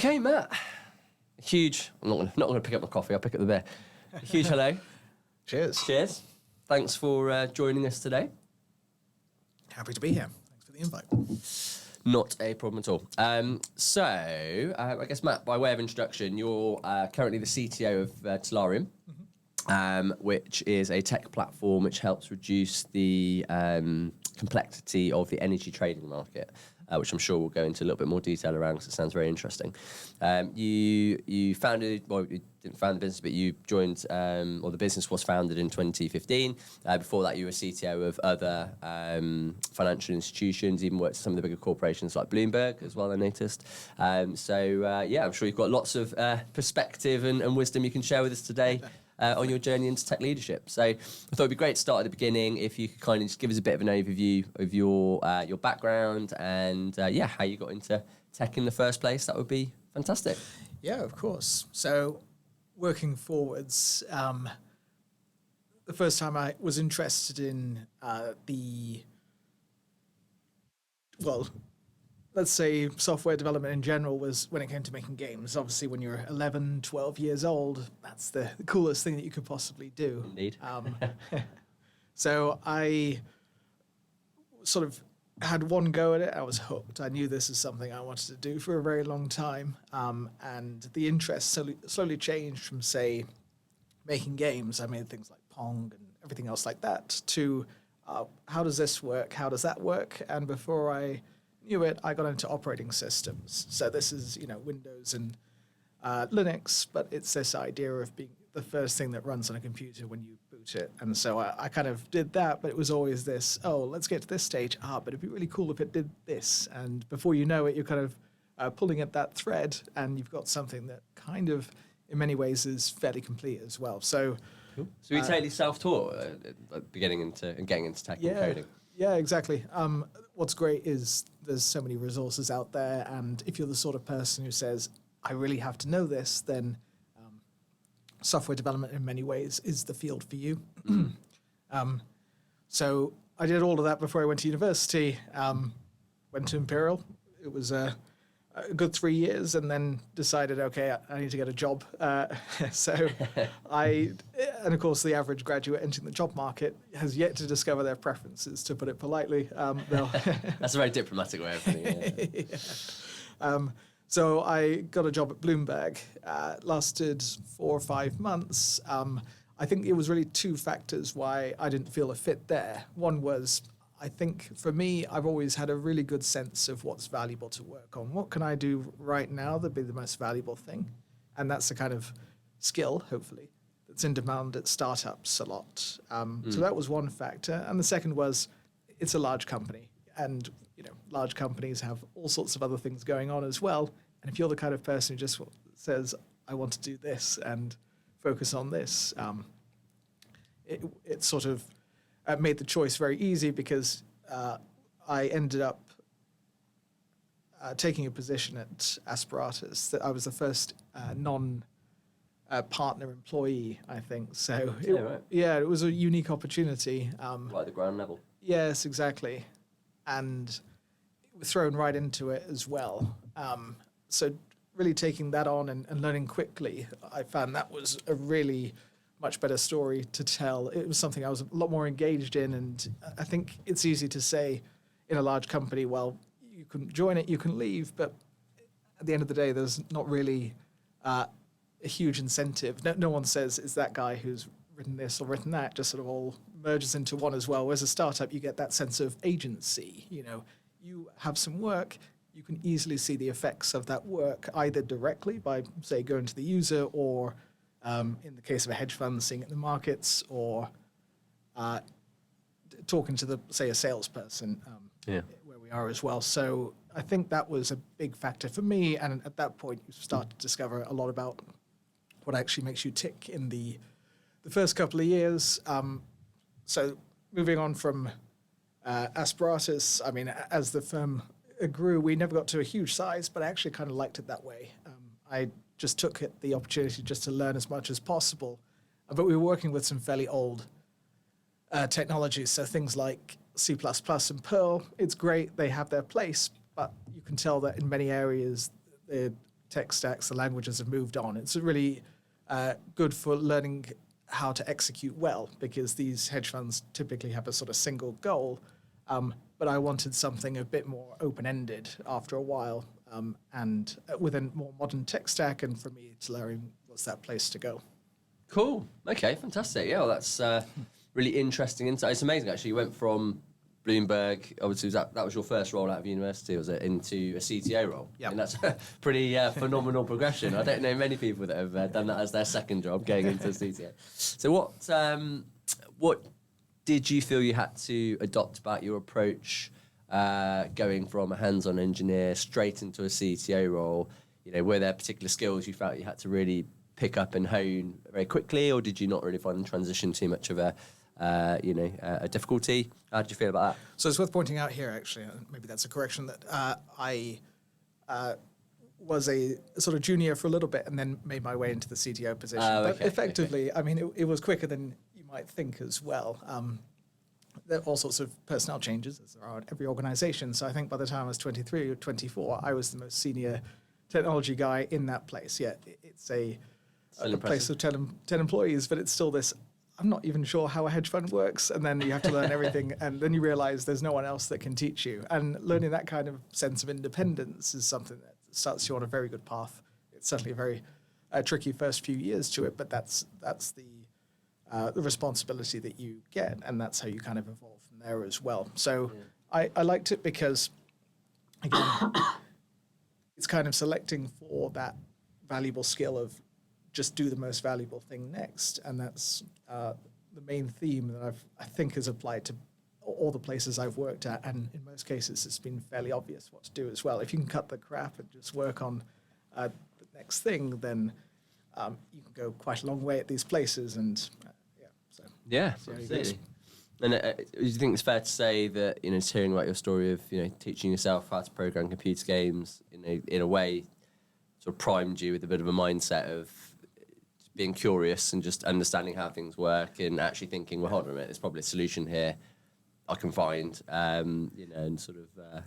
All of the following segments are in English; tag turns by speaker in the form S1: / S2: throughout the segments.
S1: Okay, Matt. Huge. I'm not going to pick up my coffee. I'll pick up the beer. Huge hello.
S2: Cheers.
S1: Cheers. Thanks for joining us today.
S2: Happy to be here. Thanks for the invite.
S1: Not a problem at all. I guess, Matt, by way of introduction, you're currently the CTO of Tallarium, which is a tech platform which helps reduce the complexity of the energy trading market, which I'm sure we'll go into a little bit more detail around because it sounds very interesting. You founded, well, you didn't found the business, but you joined, or the business was founded in 2015. Before that, you were CTO of other financial institutions, even worked at some of the bigger corporations like Bloomberg as well, I noticed. I'm sure you've got lots of perspective and wisdom you can share with us today. On your journey into tech leadership. So I thought it'd be great to start at the beginning if you could kind of just give us a bit of an overview of your background and how you got into tech in the first place. That would be fantastic.
S2: Yeah, of course. So working forwards, the first time I was interested in let's say software development in general was when it came to making games. Obviously, when you're 11, 12 years old, that's the coolest thing that you could possibly do.
S1: Indeed.
S2: So I sort of had one go at it. I was hooked. I knew this is something I wanted to do for a very long time. And the interest slowly changed from, say, making games. I made things like Pong and everything else like that to how does this work? How does that work? And before I knew it, I got into operating systems. So this is, Windows and Linux, but it's this idea of being the first thing that runs on a computer when you boot it. And so I kind of did that, but it was always this, let's get to this stage. But it'd be really cool if it did this. And before you know it, you're kind of pulling at that thread, and you've got something that kind of, in many ways, is fairly complete as well. So,
S1: Cool. So you totally self-taught getting into tech and coding.
S2: Yeah, exactly. What's great is there's so many resources out there, and if you're the sort of person who says, I really have to know this, then software development in many ways is the field for you. So I did all of that before I went to university, went to Imperial. It was a good 3 years, and then decided, okay, I need to get a job. And of course, the average graduate entering the job market has yet to discover their preferences, to put it politely.
S1: That's a very diplomatic way of putting it.
S2: Yeah. So I got a job at Bloomberg, lasted 4 or 5 months. I think it was really two factors why I didn't feel a fit there. One was, I think for me, I've always had a really good sense of what's valuable to work on. What can I do right now that'd be the most valuable thing? And that's the kind of skill, hopefully, that's in demand at startups a lot. So that was one factor. And the second was, it's a large company. And large companies have all sorts of other things going on as well. And if you're the kind of person who just says, I want to do this and focus on this, it sort of made the choice very easy, because I ended up taking a position at Aspiratus. That I was the first non-partner employee, I think. So it was a unique opportunity.
S1: Right at the ground level.
S2: Yes, exactly. And thrown right into it as well. So really taking that on and learning quickly, I found that was a really much better story to tell. It was something I was a lot more engaged in, and I think it's easy to say in a large company, well, you can join it, you can leave, but at the end of the day, there's not really a huge incentive. No one says it's that guy who's written this or written that, just sort of all merges into one as well. Whereas a startup, you get that sense of agency. You have some work, you can easily see the effects of that work, either directly by, say, going to the user, or in the case of a hedge fund, seeing it in the markets, or talking to a salesperson, where we are as well. So I think that was a big factor for me. And at that point, you start to discover a lot about what actually makes you tick in the first couple of years. So moving on from Aspiratus, I mean, as the firm grew, we never got to a huge size, but I actually kind of liked it that way. I just took the opportunity just to learn as much as possible. But we were working with some fairly old technologies, so things like C++ and Perl. It's great, they have their place, but you can tell that in many areas the tech stacks, the languages have moved on. It's really good for learning how to execute well, because these hedge funds typically have a sort of single goal. But I wanted something a bit more open-ended after a while, and with a more modern tech stack. And for me, Tallarium was that place to go.
S1: Cool. Okay, fantastic. Yeah, well, that's really interesting insight. It's amazing, actually. You went from Bloomberg, obviously, that was your first role out of university, was it, into a CTO role?
S2: Yeah.
S1: And that's a pretty phenomenal progression. I don't know many people that have done that as their second job, going into a CTO. So what did you feel you had to adopt about your approach going from a hands-on engineer straight into a CTO role? Were there particular skills you felt you had to really pick up and hone very quickly, or did you not really find the transition too much of a difficulty? How did you feel about that?
S2: So it's worth pointing out here, actually, maybe that's a correction, that I was a sort of junior for a little bit and then made my way into the CTO position. But effectively, I mean, it was quicker than you might think as well. There are all sorts of personnel changes, as there are at every organization. So I think by the time I was 23 or 24, I was the most senior technology guy in that place. Yeah, it's a place of 10 employees, but it's still this, I'm not even sure how a hedge fund works. And then you have to learn everything. And then you realize there's no one else that can teach you. And learning that kind of sense of independence is something that starts you on a very good path. It's certainly a very tricky first few years to it, but that's the responsibility that you get. And that's how you kind of evolve from there as well. So yeah. I liked it because, again, it's kind of selecting for that valuable skill of just do the most valuable thing next. And that's the main theme that I think has applied to all the places I've worked at. And in most cases, it's been fairly obvious what to do as well. If you can cut the crap and just work on the next thing, then you can go quite a long way at these places. And
S1: yeah, absolutely. And do you think it's fair to say that, hearing about your story of, teaching yourself how to program computer games in a way sort of primed you with a bit of a mindset of being curious and just understanding how things work and actually thinking, well, hold on a minute, there's probably a solution here I can find, and sort of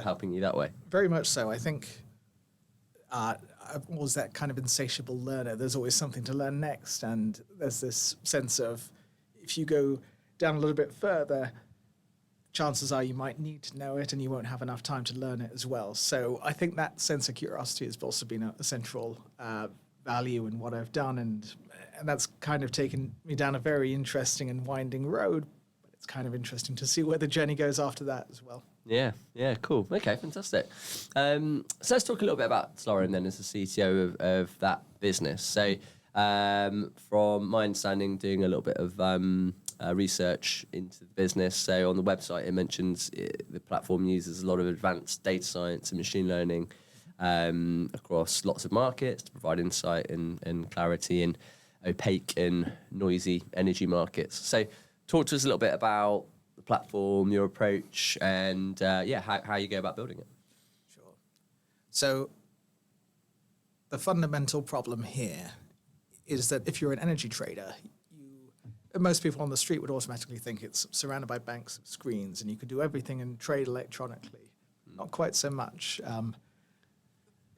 S1: helping you that way?
S2: Very much so. I think I was that kind of insatiable learner. There's always something to learn next. And there's this sense of, if you go down a little bit further, chances are you might need to know it and you won't have enough time to learn it as well. So I think that sense of curiosity has also been a central value in what I've done. And that's kind of taken me down a very interesting and winding road. But it's kind of interesting to see where the journey goes after that as well.
S1: Yeah, cool. Okay, fantastic. So let's talk a little bit about Tallarium then as the CTO of that business. So from my understanding, doing a little bit of research into the business. So on the website, it mentions the platform uses a lot of advanced data science and machine learning across lots of markets to provide insight and clarity in opaque and noisy energy markets. So talk to us a little bit about the platform, your approach, and how you go about building it.
S2: Sure. So the fundamental problem here is that if you're an energy trader, most people on the street would automatically think it's surrounded by banks of screens and you could do everything and trade electronically. Not quite so much.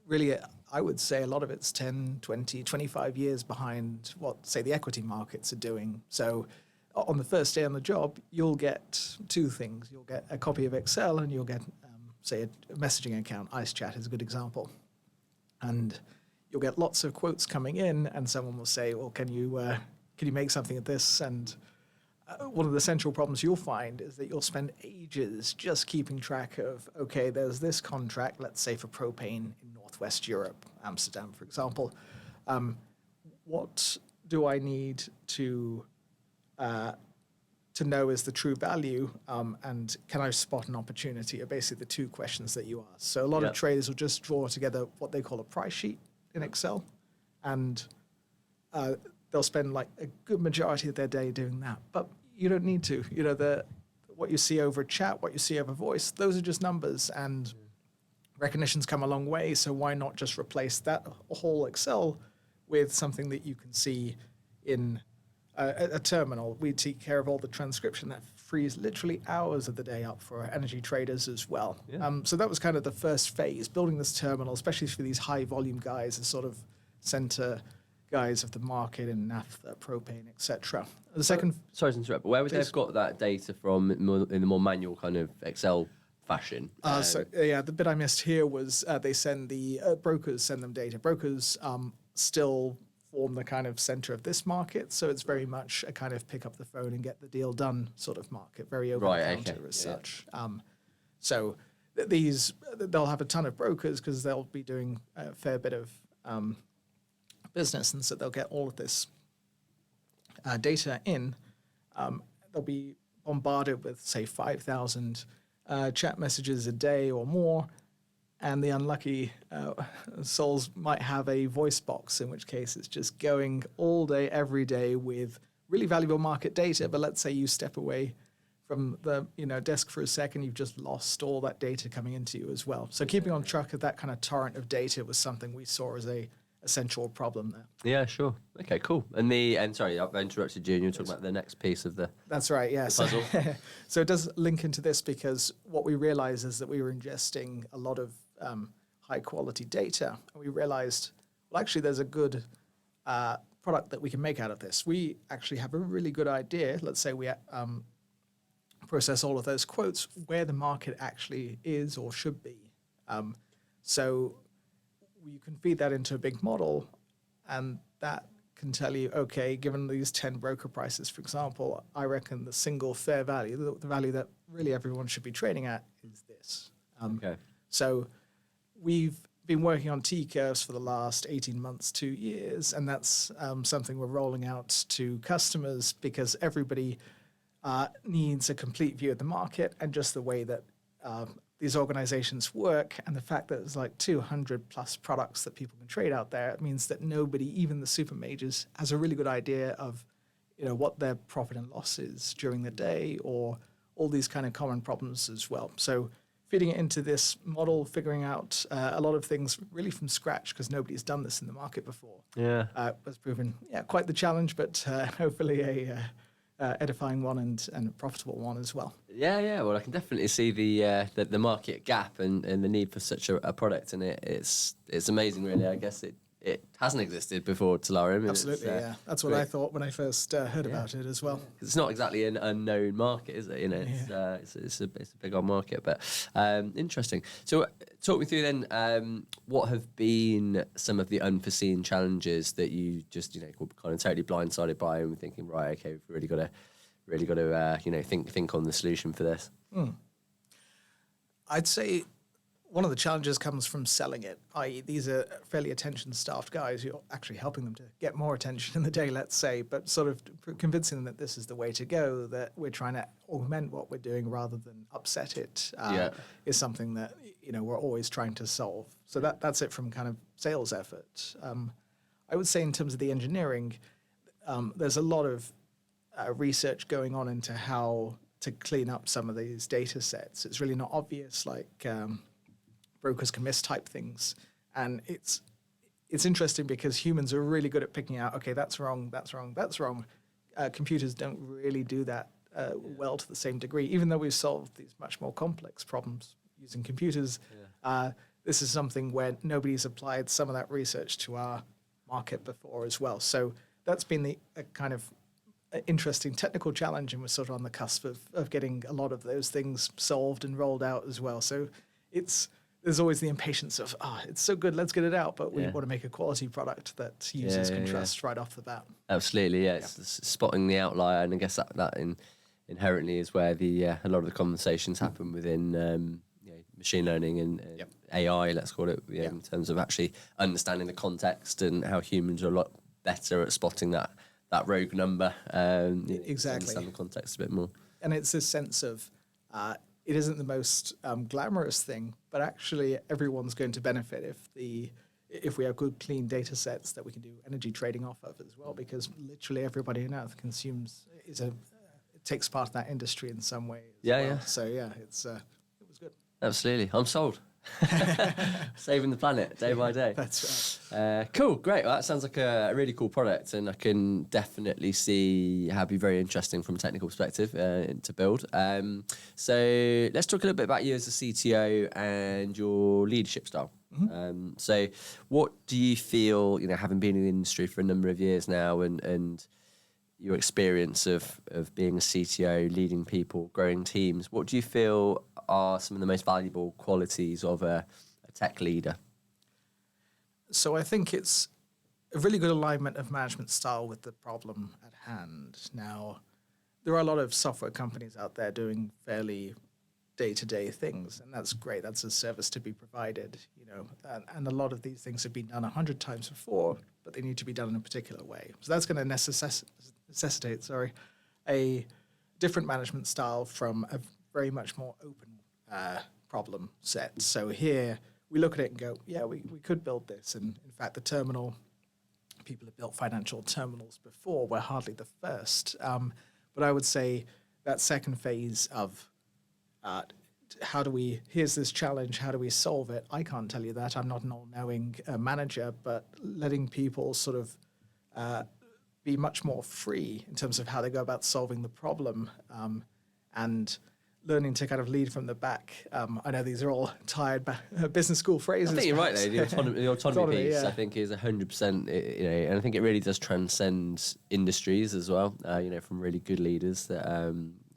S2: Really, I would say a lot of it's 10, 20, 25 years behind what, say, the equity markets are doing. So on the first day on the job, you'll get two things. You'll get a copy of Excel and you'll get, say, a messaging account. Ice Chat is a good example. And you'll get lots of quotes coming in and someone will say, well, can you make something of this? And one of the central problems you'll find is that you'll spend ages just keeping track of, okay, there's this contract, let's say for propane in Northwest Europe, Amsterdam, for example. What do I need to know is the true value, and can I spot an opportunity, are basically the two questions that you ask. So a lot of traders will just draw together what they call a price sheet in Excel, and they'll spend like a good majority of their day doing that. But you don't need to. What you see over chat, what you see over voice, those are just numbers, and recognition's come a long way. So why not just replace that whole Excel with something that you can see in a terminal? We take care of all the transcription. That frees literally hours of the day up for energy traders as well.
S1: Yeah.
S2: So that was kind of the first phase, building this terminal, especially for these high volume guys, the sort of center guys of the market in naphtha, propane, etc. The second,
S1: Sorry to interrupt, but where would they
S2: Please.
S1: have got that data from in the more manual kind of Excel fashion?
S2: the bit I missed here was they send the brokers send them data. Brokers still form the kind of center of this market, so it's very much a kind of pick up the phone and get the deal done sort of market, very over the counter as such. So they'll have a ton of brokers because they'll be doing a fair bit of business, and so they'll get all of this data in. They'll be bombarded with, say, 5,000 chat messages a day or more, and the unlucky souls might have a voice box, in which case it's just going all day, every day with really valuable market data. But let's say you step away from the desk for a second, you've just lost all that data coming into you as well. So keeping on track of that kind of torrent of data was something we saw as a central problem there.
S1: Yeah, sure. Okay, cool. And sorry, I've interrupted you, and you're talking about the next piece of the
S2: That's right, yes.
S1: puzzle.
S2: So it does link into this because what we realized is that we were ingesting a lot of high quality data. And we realized, well, actually, there's a good product that we can make out of this. We actually have a really good idea. Let's say we process all of those quotes where the market actually is or should be. So you can feed that into a big model, and that can tell you, okay, given these 10 broker prices, for example, I reckon the single fair value, the value that really everyone should be trading at, is this.
S1: Okay.
S2: So we've been working on T-curves for the last 18 months, 2 years, and that's something we're rolling out to customers because everybody needs a complete view of the market and just the way that these organizations work, and the fact that there's like 200 plus products that people can trade out there, it means that nobody, even the super majors, has a really good idea of what their profit and loss is during the day, or all these kind of common problems as well. So feeding it into this model, figuring out a lot of things really from scratch, because nobody's done this in the market before, has proven quite the challenge, but hopefully a edifying one and a profitable one as well.
S1: Yeah. Well, I can definitely see the market gap and the need for such a product, and it's amazing, really. I guess it hasn't existed before Tallarium.
S2: Absolutely, yeah. That's what I thought when I first heard about it as well.
S1: It's not exactly an unknown market, is it? It's a big old market, but interesting. So, talk me through then. What have been some of the unforeseen challenges that you just were kind of totally blindsided by, and were thinking, right, okay, we've really got to think on the solution for this.
S2: I'd say one of the challenges comes from selling it, i.e. these are fairly attention-starved guys. You're actually helping them to get more attention in the day, let's say, but sort of convincing them that this is the way to go, that we're trying to augment what we're doing rather than upset it, is something that we're always trying to solve. So that's it from kind of sales effort. I would say in terms of the engineering, there's a lot of research going on into how to clean up some of these data sets. It's really not obvious, like brokers can mistype things, and it's interesting because humans are really good at picking out, okay, that's wrong, that's wrong, that's wrong. Computers don't really do that well to the same degree, even though we've solved these much more complex problems using computers. This is something where nobody's applied some of that research to our market before as well. So that's been a kind of interesting technical challenge, and we're sort of on the cusp of getting a lot of those things solved and rolled out as well. So there's always the impatience of, it's so good, let's get it out, but we want to make a quality product that users can trust right off the bat.
S1: Absolutely, It's spotting the outlier, and I guess that inherently is where a lot of the conversations happen within machine learning and AI, let's call it, in terms of actually understanding the context and how humans are a lot better at spotting that rogue number.
S2: Exactly.
S1: Understand the context a bit more.
S2: And it's this sense of it isn't the most glamorous thing, but actually everyone's going to benefit if we have good, clean data sets that we can do energy trading off of as well, because literally everybody on Earth consumes it takes part of that industry in some way as well. So it was good.
S1: Absolutely, I'm sold. Saving the planet day by day.
S2: That's right.
S1: Cool, great. Well, that sounds like a really cool product, and I can definitely see how it'd be very interesting from a technical perspective to build. So let's talk a little bit about you as a CTO and your leadership style. So what do you feel, having been in the industry for a number of years now, and your experience of being a CTO, leading people, growing teams, what do you feel are some of the most valuable qualities of a tech leader?
S2: So I think it's a really good alignment of management style with the problem at hand. Now, there are a lot of software companies out there doing fairly day-to-day things, and that's great. That's a service to be provided, and a lot of these things have been done 100 times before, but they need to be done in a particular way. So that's going to necessitate a different management style from a very much more open problem set. So here we look at it and go, yeah, we could build this. And in fact, the terminal, people have built financial terminals before. We're hardly the first. But I would say that second phase of here's this challenge, how do we solve it? I can't tell you that. I'm not an all-knowing manager, but letting people sort of be much more free in terms of how they go about solving the problem, and learning to kind of lead from the back. I know these are all tired business school phrases.
S1: I think you're right though. The autonomy piece,
S2: yeah.
S1: I think, is 100%. And I think it really does transcend industries as well. From really good leaders that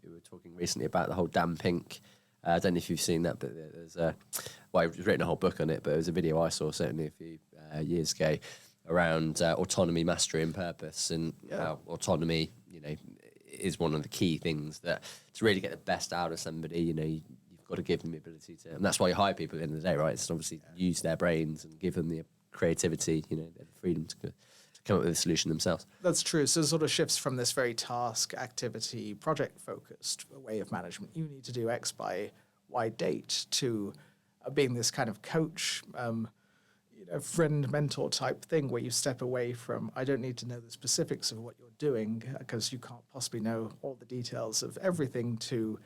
S1: we were talking recently about the whole damn pink. I don't know if you've seen that, but there's I've written a whole book on it, but it was a video I saw certainly a few years ago around autonomy, mastery, and purpose, and how autonomy, is one of the key things that to really get the best out of somebody, you've got to give them the ability to, and that's why you hire people at the end of the day, right? It's obviously use their brains and give them the creativity, the freedom to come up with a solution themselves.
S2: That's true. So it sort of shifts from this very task, activity, project-focused way of management. You need to do X by Y date to being this kind of coach, friend, mentor type thing where you step away from, I don't need to know the specifics of what you're doing because you can't possibly know all the details of everything, to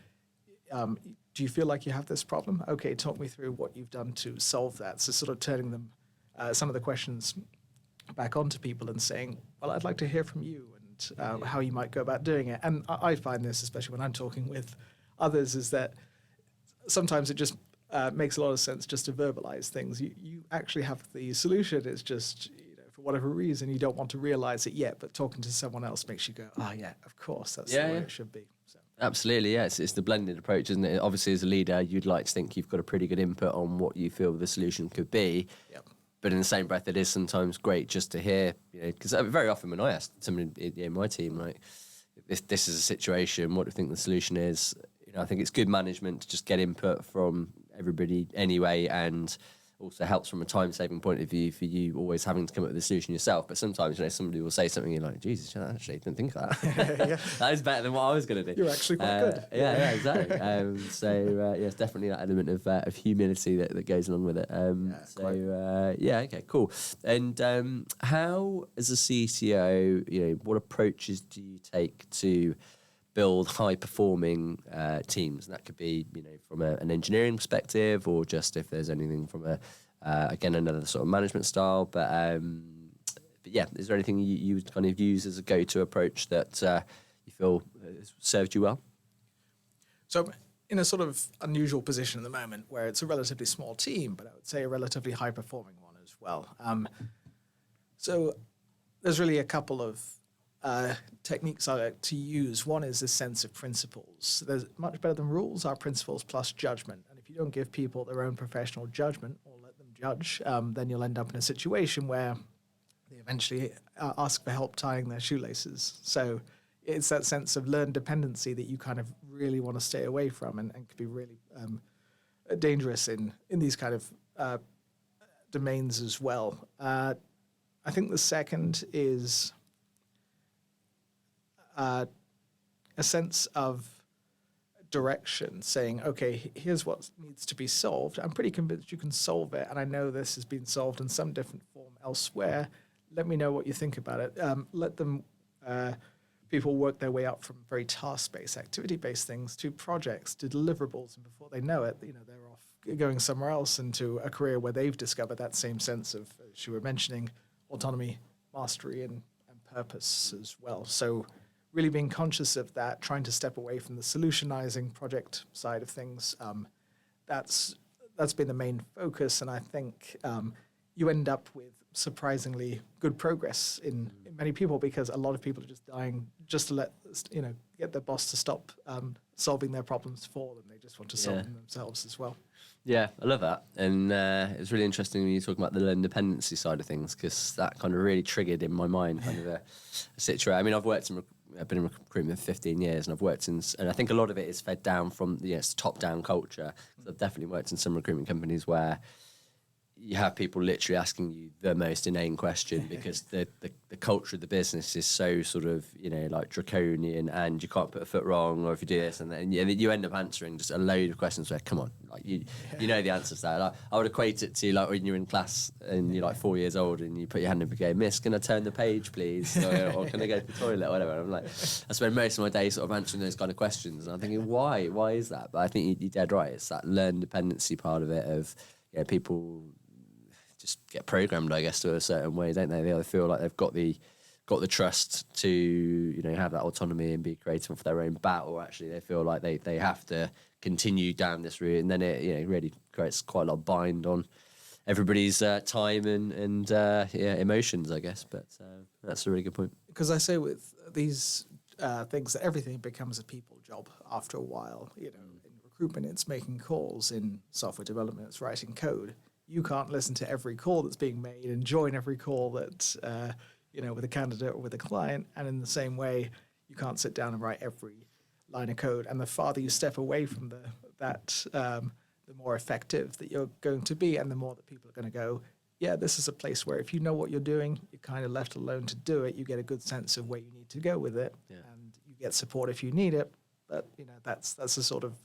S2: do you feel like you have this problem? Okay, talk me through what you've done to solve that. So sort of turning them, some of the questions back onto people and saying, well, I'd like to hear from you and how you might go about doing it. And I find this, especially when I'm talking with others, is that sometimes it just makes a lot of sense just to verbalize things. You actually have the solution. It's just, for whatever reason, you don't want to realize it yet, but talking to someone else makes you go, oh, yeah, of course, that's the way it should be. So.
S1: Absolutely, yes. It's the blended approach, isn't it? Obviously, as a leader, you'd like to think you've got a pretty good input on what you feel the solution could be.
S2: Yep.
S1: But in the same breath, it is sometimes great just to hear, because very often when I ask someone in my team, like, this is a situation, what do you think the solution is? I think it's good management to just get input from everybody anyway, and also helps from a time-saving point of view for you always having to come up with a solution yourself. But sometimes, somebody will say something, you're like, Jesus, I actually didn't think of that. That is better than what I was going to do.
S2: You're actually quite good.
S1: Yeah, exactly. It's definitely that element of humility that goes along with it. Okay, cool. And how, as a CTO, what approaches do you take to build high-performing teams? And that could be, from an engineering perspective, or just if there's anything from again, another sort of management style. But yeah, is there anything you would kind of use as a go-to approach that you feel served you well?
S2: So I'm in a sort of unusual position at the moment where it's a relatively small team, but I would say a relatively high-performing one as well. So there's really a couple of techniques I like to use. One is a sense of principles. There's much better than rules are principles plus judgment. And if you don't give people their own professional judgment or let them judge, then you'll end up in a situation where they eventually ask for help tying their shoelaces. So it's that sense of learned dependency that you kind of really want to stay away from, and could be really dangerous in these kind of domains as well. I think the second is a sense of direction, saying, okay, here's what needs to be solved. I'm pretty convinced you can solve it, and I know this has been solved in some different form elsewhere. Let me know what you think about it. Let them people work their way up from very task-based, activity-based things to projects, to deliverables, and before they know it, they're off going somewhere else into a career where they've discovered that same sense of, as you were mentioning, autonomy, mastery, and purpose as well. So really being conscious of that, trying to step away from the solutionizing project side of things, that's been the main focus. And I think you end up with surprisingly good progress in many people, because a lot of people are just dying just to get their boss to stop solving their problems for them. They just want to solve them themselves as well.
S1: Yeah, I love that. And it's really interesting when you talk about the learning dependency side of things, because that kind of really triggered in my mind kind of a situation. I mean, I've been in recruitment for 15 years, and I've worked in, and I think a lot of it is fed down from top-down culture. I've definitely worked in some recruitment companies where you have people literally asking you the most inane question because the culture of the business is so sort of, like draconian, and you can't put a foot wrong, or if you do this, and then you end up answering just a load of questions where, come on, like you know the answers to that. Like, I would equate it to like when you're in class and you're like 4 years old and you put your hand up and go, "Miss, can I turn the page, please?" or "Can I go to the toilet?" or whatever. And I'm like, I spend most of my day sort of answering those kind of questions, and I'm thinking, why is that? But I think you're dead right. It's that learn dependency part of it of people just get programmed, I guess, to a certain way, don't they? They either feel like they've got the trust to have that autonomy and be creative for their own bat, or actually they feel like they have to continue down this route, and then it really creates quite a lot of bind on everybody's time and emotions, I guess. But that's a really good point.
S2: Because I say with these things that everything becomes a people job after a while. In recruitment, it's making calls. In software development, it's writing code. You can't listen to every call that's being made and join every call that, with a candidate or with a client. And in the same way, you can't sit down and write every line of code. And the farther you step away from the more effective that you're going to be, and the more that people are going to go, yeah, this is a place where if you know what you're doing, you're kind of left alone to do it. You get a good sense of where you need to go with it, and you get support if you need it. But that's the sort of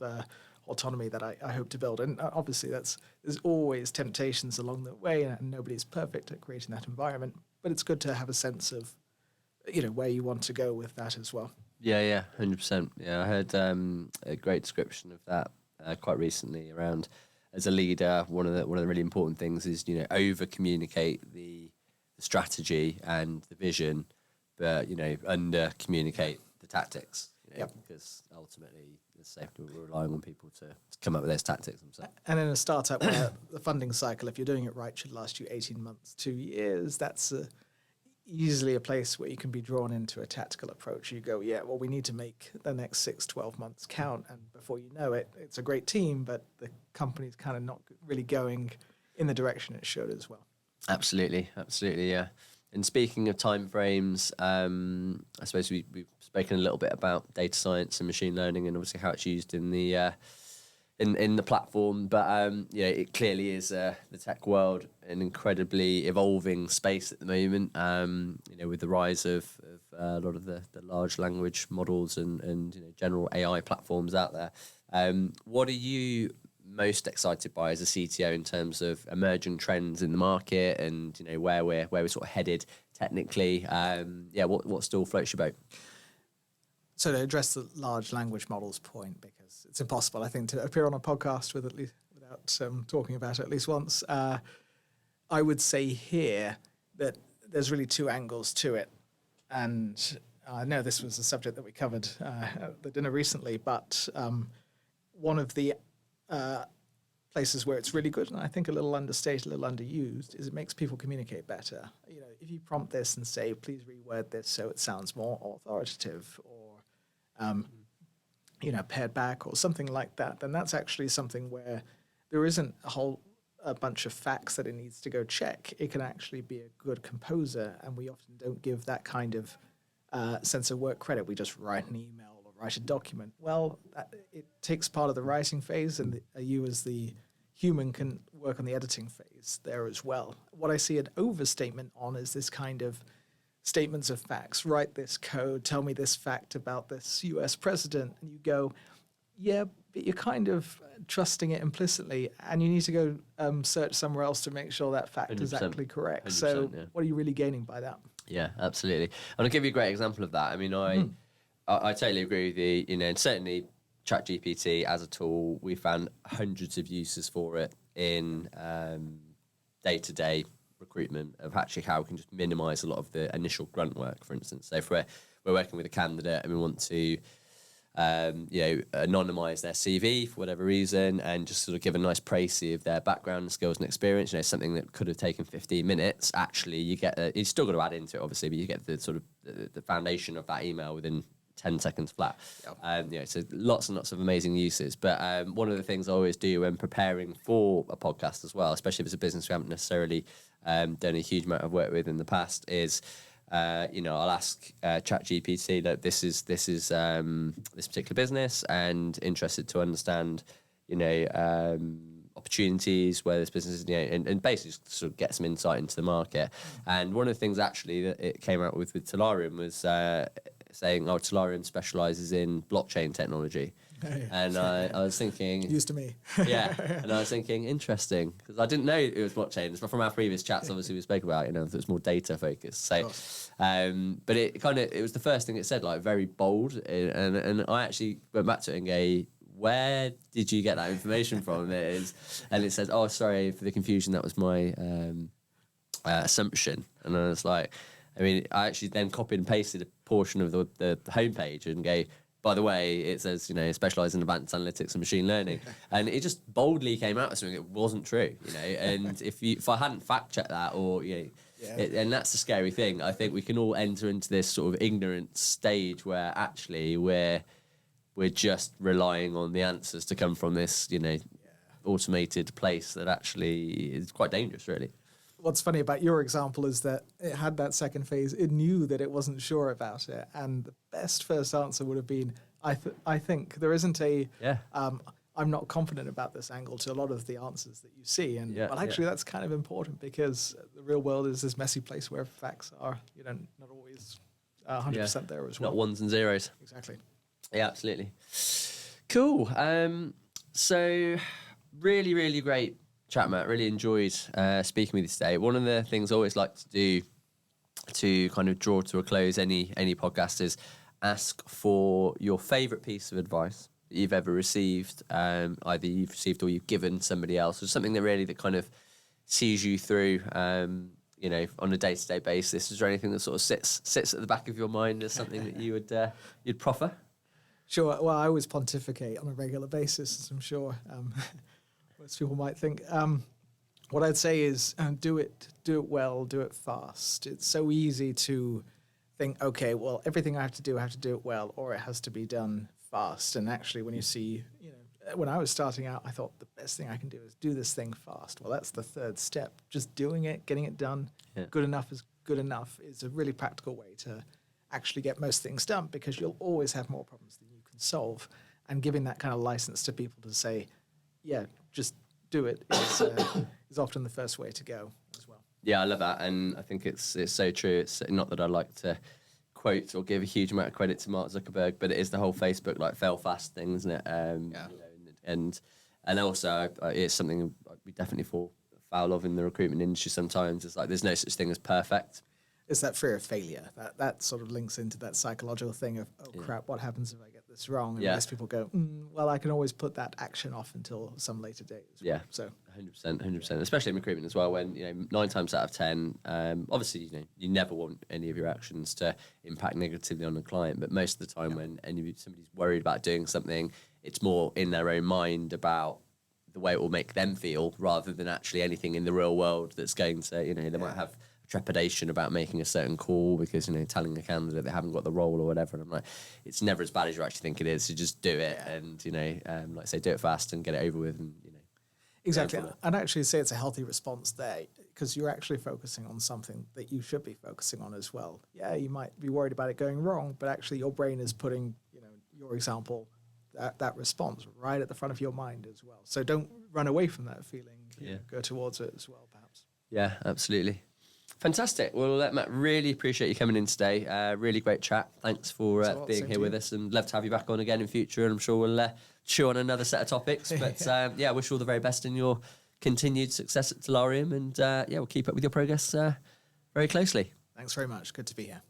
S2: autonomy that I hope to build. And obviously there's always temptations along the way, and nobody's perfect at creating that environment, but it's good to have a sense of where you want to go with that as well.
S1: 100%. I heard a great description of that quite recently around, as a leader, one of the really important things is over communicate the strategy and the vision, but under communicate the tactics. Because ultimately, we're relying on people to come up with those tactics themselves. And
S2: in a startup where the funding cycle, if you're doing it right, should last you 18 months, 2 years, that's easily a place where you can be drawn into a tactical approach. You go, we need to make the next 6-12 months count. And before you know it, it's a great team, but the company's kind of not really going in the direction it should as well.
S1: Absolutely, yeah. And speaking of timeframes, I suppose we've spoken a little bit about data science and machine learning, and obviously how it's used in the in the platform. But it clearly is the tech world an incredibly evolving space at the moment. With the rise of a lot of the large language models and general AI platforms out there. What are you most excited by as a CTO in terms of emerging trends in the market, and where we're sort of headed technically? What still floats your boat?
S2: So to address the large language models point, because it's impossible, I think, to appear on a podcast without talking about it at least once. I would say here that there's really two angles to it, and I know this was a subject that we covered at the dinner recently, but one of the places where it's really good, and I think a little understated, a little underused, is it makes people communicate better. If you prompt this and say, please reword this so it sounds more authoritative, or pared back or something like that, then that's actually something where there isn't a bunch of facts that it needs to go check. It can actually be a good composer, and we often don't give that kind of sense of work credit. We just write an email or write a document. Well, it takes part of the writing phase, and you as the human can work on the editing phase there as well. What I see an overstatement on is this kind of statements of facts. Write this code, tell me this fact about this US president, and you go, yeah, but you're kind of trusting it implicitly, and you need to go search somewhere else to make sure that fact is actually correct. So what are you really gaining by that?
S1: Yeah, absolutely. And I'll give you a great example of that. I mean, I totally agree with you. You know, and certainly ChatGPT as a tool, we found hundreds of uses for it in day-to-day recruitment of actually how we can just minimise a lot of the initial grunt work, for instance. So if we're working with a candidate and we want to anonymise their CV for whatever reason and just sort of give a nice précis of their background, skills and experience, you know, something that could have taken 15 minutes, actually you get, you've still got to add into it obviously, but you get the sort of the foundation of that email within 10 seconds flat. Yep. So lots and lots of amazing uses. But one of the things I always do when preparing for a podcast as well, especially if it's a business we haven't necessarily done a huge amount of work with in the past, is I'll ask ChatGPT that this is this particular business and interested to understand, opportunities where this business is, and basically sort of get some insight into the market. And one of the things actually that it came out with Tallarium was saying, Tallarium specialises in blockchain technology. And I was thinking...
S2: Used to me.
S1: Yeah, and I was thinking, interesting, because I didn't know it was blockchain. From our previous chats, obviously, we spoke about, it was more data focused. So, but it was the first thing it said, like, very bold. And I actually went back to it and go, where did you get that information from? And it says, oh, sorry for the confusion, that was my assumption. And I was like... I actually then copied and pasted a portion of the homepage and go, by the way, it says, specialise in advanced analytics and machine learning. And it just boldly came out as something that wasn't true, And if I hadn't fact-checked that and that's the scary thing. I think we can all enter into this sort of ignorant stage where actually we're just relying on the answers to come from this, automated place that actually is quite dangerous, really.
S2: What's funny about your example is that it had that second phase. It knew that it wasn't sure about it. And the best first answer would have been, I think there isn't I'm not confident about this angle to a lot of the answers that you see. And that's kind of important because the real world is this messy place where facts are, not always 100% there as well.
S1: Not ones and zeros.
S2: Exactly.
S1: Yeah, absolutely. Cool. So really, really great chat, Matt. Really enjoyed speaking with you today. One of the things I always like to do to kind of draw to a close any podcast is ask for your favourite piece of advice that you've ever received, either you've received or you've given somebody else, or something that kind of sees you through, on a day-to-day basis. Is there anything that sort of sits at the back of your mind as something that you would you'd proffer?
S2: Sure. Well, I always pontificate on a regular basis, as I'm sure most people might think. What I'd say is do it well, do it fast. It's so easy to think, okay, well, everything I have to do it well, or it has to be done fast. And actually, when you see, when I was starting out, I thought the best thing I can do is do this thing fast. Well, that's the third step. Just doing it, getting it done, good enough is good enough is a really practical way to actually get most things done, because you'll always have more problems than you can solve. And giving that kind of license to people to say, yeah, just do it is often the first way to go as well.
S1: Yeah, I love that, and I think it's so true. It's not that I like to quote or give a huge amount of credit to Mark Zuckerberg, but it is the whole Facebook fail fast thing, isn't it? And also it's something we definitely fall foul of in the recruitment industry sometimes. It's like there's no such thing as perfect.
S2: It's that fear of failure that sort of links into that psychological thing of, crap, what happens if I get this wrong? And most people go, well, I can always put that action off until some later date.
S1: Yeah, so 100%, especially in recruitment as well, when 9 times out of 10, obviously you never want any of your actions to impact negatively on a client, but most of the time when somebody's worried about doing something, it's more in their own mind about the way it will make them feel rather than actually anything in the real world that's going to, they might have trepidation about making a certain call because telling a candidate they haven't got the role or whatever, and I'm like, it's never as bad as you actually think it is, so just do it and like I say, do it fast and get it over with, and
S2: exactly. I'd actually say it's a healthy response there, because you're actually focusing on something that you should be focusing on as well. Yeah, you might be worried about it going wrong, but actually your brain is putting your example, that response right at the front of your mind as well. So don't run away from that feeling. Go towards it as well, perhaps.
S1: Yeah, absolutely. Fantastic. Well, Matt, really appreciate you coming in today. Really great chat. Thanks for being here with us, and love to have you back on again in future. And I'm sure we'll chew on another set of topics. But I wish you all the very best in your continued success at Tallarium. And we'll keep up with your progress very closely.
S2: Thanks very much. Good to be here.